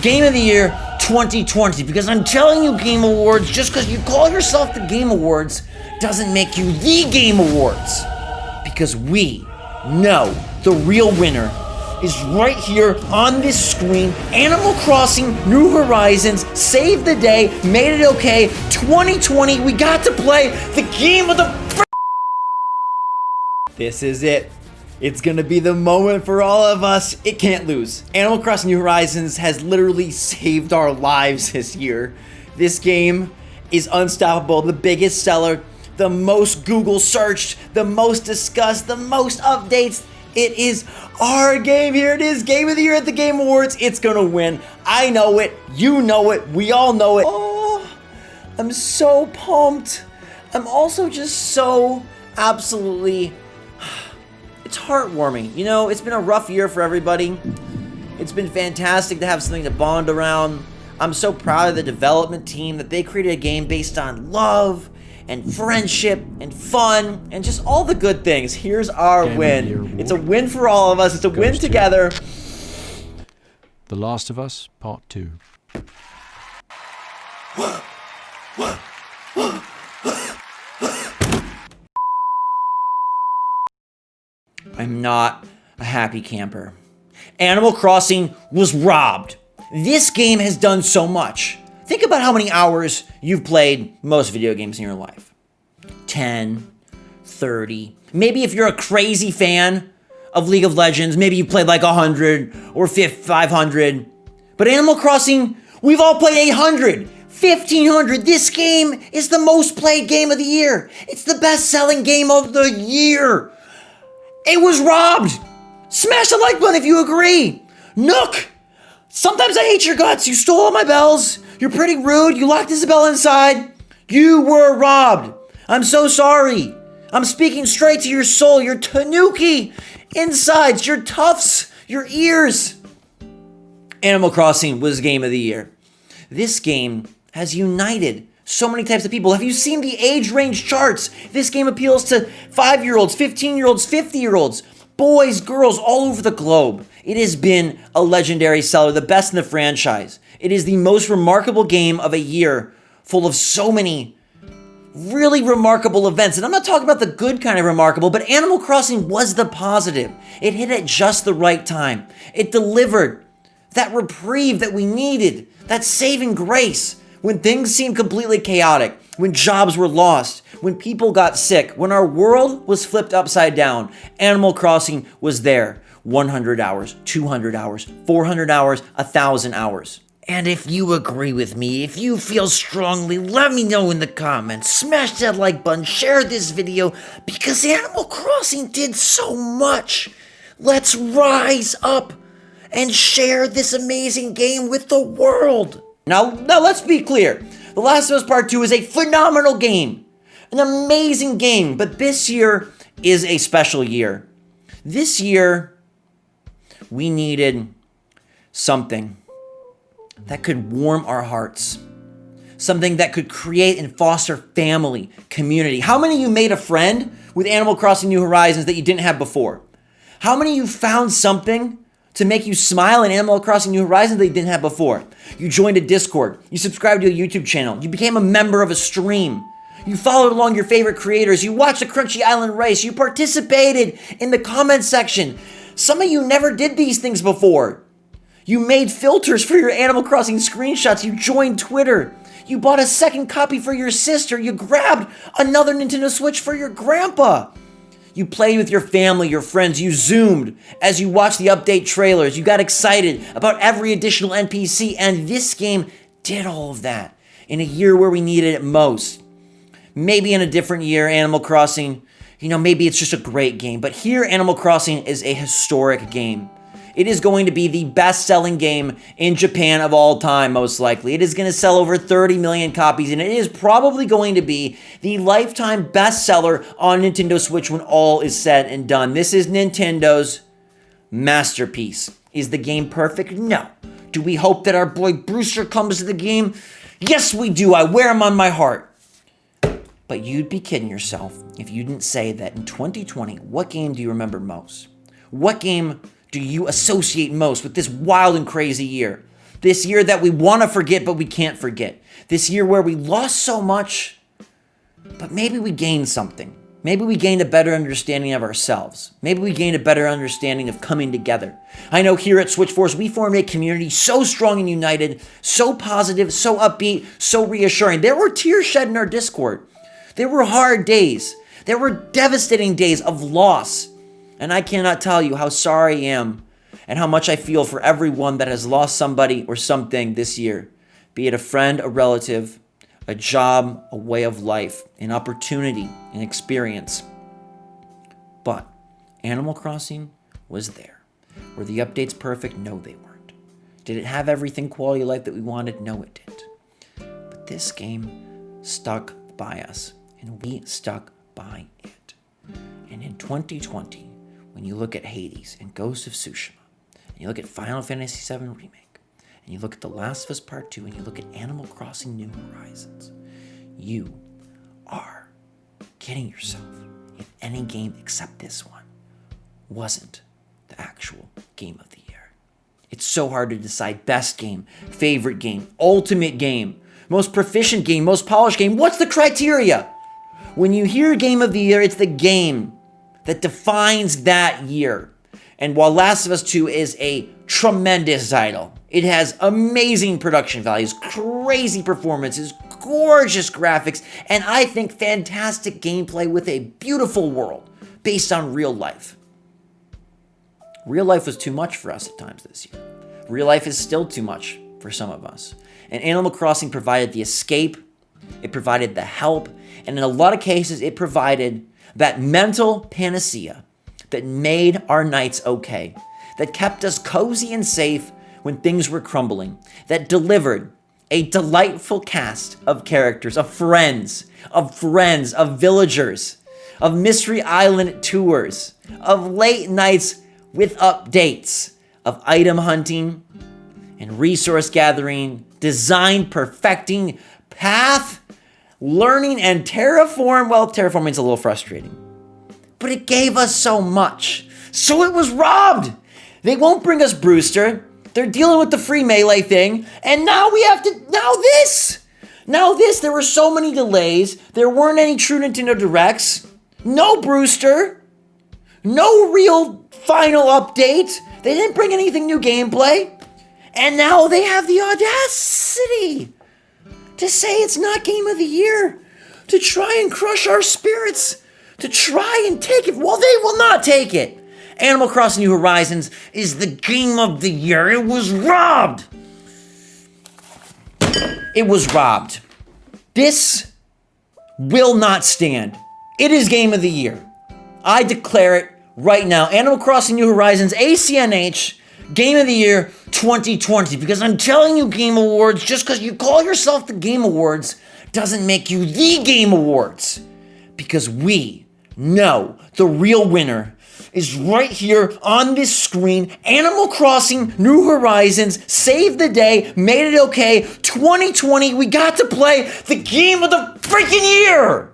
Game of the Year 2020, because I'm telling you, Game Awards, just because you call yourself the Game Awards doesn't make you the Game Awards. Because we know the real winner is right here on this screen. Animal Crossing New Horizons saved the day, made it okay. 2020, we got to play the game of the... This is it. It's gonna be the moment for all of us. It can't lose. Animal Crossing New Horizons has literally saved our lives this year. This game is unstoppable, the biggest seller, the most Google searched, the most discussed, the most updates. It is our game. Here it is, Game of the Year at the Game Awards. It's gonna win. I know it, you know it, we all know it. Oh, I'm so pumped. I'm also just so absolutely... It's heartwarming. You know, it's been a rough year for everybody. It's been fantastic to have something to bond around. I'm so proud of the development team that they created a game based on love and friendship and fun and just all the good things. Here's our win. It's a win for all of us. It's a win together. The Last of Us Part 2. I'm not a happy camper. Animal Crossing was robbed. This game has done so much. Think about how many hours you've played most video games in your life. 10, 30. Maybe if you're a crazy fan of League of Legends, maybe you played like 100 or 500. But Animal Crossing, we've all played 800, 1,500. This game is the most played game of the year. It's the best-selling game of the year. It was robbed. Smash the like button if you agree. Nook, sometimes I hate your guts. You stole all my bells. You're pretty rude. You locked Isabel inside. You were robbed. I'm so sorry. I'm speaking straight to your soul, your tanuki insides, your tufts, your ears. Animal Crossing was Game of the Year. This game has united so many types of people. Have you seen the age range charts? This game appeals to 5-year-olds, 15-year-olds, 50-year-olds, boys, girls, all over the globe. It has been a legendary seller, the best in the franchise. It is the most remarkable game of a year, full of so many really remarkable events. And I'm not talking about the good kind of remarkable, but Animal Crossing was the positive. It hit at just the right time. It delivered that reprieve that we needed, that saving grace. When things seemed completely chaotic, when jobs were lost, when people got sick, when our world was flipped upside down, Animal Crossing was there. 100 hours, 200 hours, 400 hours, 1,000 hours. And if you agree with me, if you feel strongly, let me know in the comments. Smash that like button, share this video, because Animal Crossing did so much. Let's rise up and share this amazing game with the world. Now let's be clear. The Last of Us Part 2 is a phenomenal game. An amazing game. But this year is a special year. This year, we needed something that could warm our hearts. Something that could create and foster family, community. How many of you made a friend with Animal Crossing New Horizons that you didn't have before? How many of you found something to make you smile in Animal Crossing New Horizons that you didn't have before? You joined a Discord, you subscribed to a YouTube channel, you became a member of a stream, you followed along your favorite creators, you watched the Crunchy Island race, you participated in the comment section. Some of you never did these things before. You made filters for your Animal Crossing screenshots, you joined Twitter, you bought a second copy for your sister, you grabbed another Nintendo Switch for your grandpa. You played with your family, your friends, you zoomed as you watched the update trailers, you got excited about every additional NPC, and this game did all of that in a year where we needed it most. Maybe in a different year, Animal Crossing, maybe it's just a great game, but here Animal Crossing is a historic game. It is going to be the best-selling game in Japan of all time, most likely. It is going to sell over 30 million copies, and it is probably going to be the lifetime bestseller on Nintendo Switch when all is said and done. This is Nintendo's masterpiece. Is the game perfect? No. Do we hope that our boy Brewster comes to the game? Yes, we do. I wear him on my heart. But you'd be kidding yourself if you didn't say that in 2020, what game do you remember most? What game do you associate most with this wild and crazy year? This year that we want to forget, but we can't forget. This year where we lost so much, but maybe we gained something. Maybe we gained a better understanding of ourselves. Maybe we gained a better understanding of coming together. I know here at SwitchForce, we formed a community so strong and united, so positive, so upbeat, so reassuring. There were tears shed in our Discord. There were hard days. There were devastating days of loss. And I cannot tell you how sorry I am and how much I feel for everyone that has lost somebody or something this year, be it a friend, a relative, a job, a way of life, an opportunity, an experience. But Animal Crossing was there. Were the updates perfect? No, they weren't. Did it have everything quality of life that we wanted? No, it didn't. But this game stuck by us, and we stuck by it. And in 2020, when you look at Hades and Ghost of Tsushima, and you look at Final Fantasy VII Remake, and you look at The Last of Us Part 2, and you look at Animal Crossing New Horizons, you are kidding yourself if any game except this one wasn't the actual game of the year. It's so hard to decide best game, favorite game, ultimate game, most proficient game, most polished game. What's the criteria? When you hear game of the year, it's the game that defines that year. And while Last of Us 2 is a tremendous title, it has amazing production values, crazy performances, gorgeous graphics, and I think fantastic gameplay with a beautiful world based on real life. Real life was too much for us at times this year. Real life is still too much for some of us. And Animal Crossing provided the escape, it provided the help, and in a lot of cases, it provided that mental panacea that made our nights okay, that kept us cozy and safe when things were crumbling, that delivered a delightful cast of characters, of friends, of villagers, of Mystery Island tours, of late nights with updates, of item hunting and resource gathering, design perfecting, path learning, and terraform. Well, terraforming's a little frustrating, but it gave us so much. So it was robbed. They won't bring us Brewster. They're dealing with the free melee thing. And now we have to, now this, there were so many delays. There weren't any true Nintendo Directs. No Brewster. No real final update. They didn't bring anything new gameplay. And now they have the audacity to say it's not Game of the Year. To try and crush our spirits. To try and take it. Well, they will not take it. Animal Crossing New Horizons is the Game of the Year. It was robbed. It was robbed. This will not stand. It is Game of the Year. I declare it right now. Animal Crossing New Horizons, ACNH, Game of the Year 2020. Because I'm telling you, Game Awards, just because you call yourself the Game Awards doesn't make you the Game Awards. Because we know the real winner is right here on this screen. Animal Crossing New Horizons saved the day, made it okay. 2020, we got to play the Game of the freaking Year.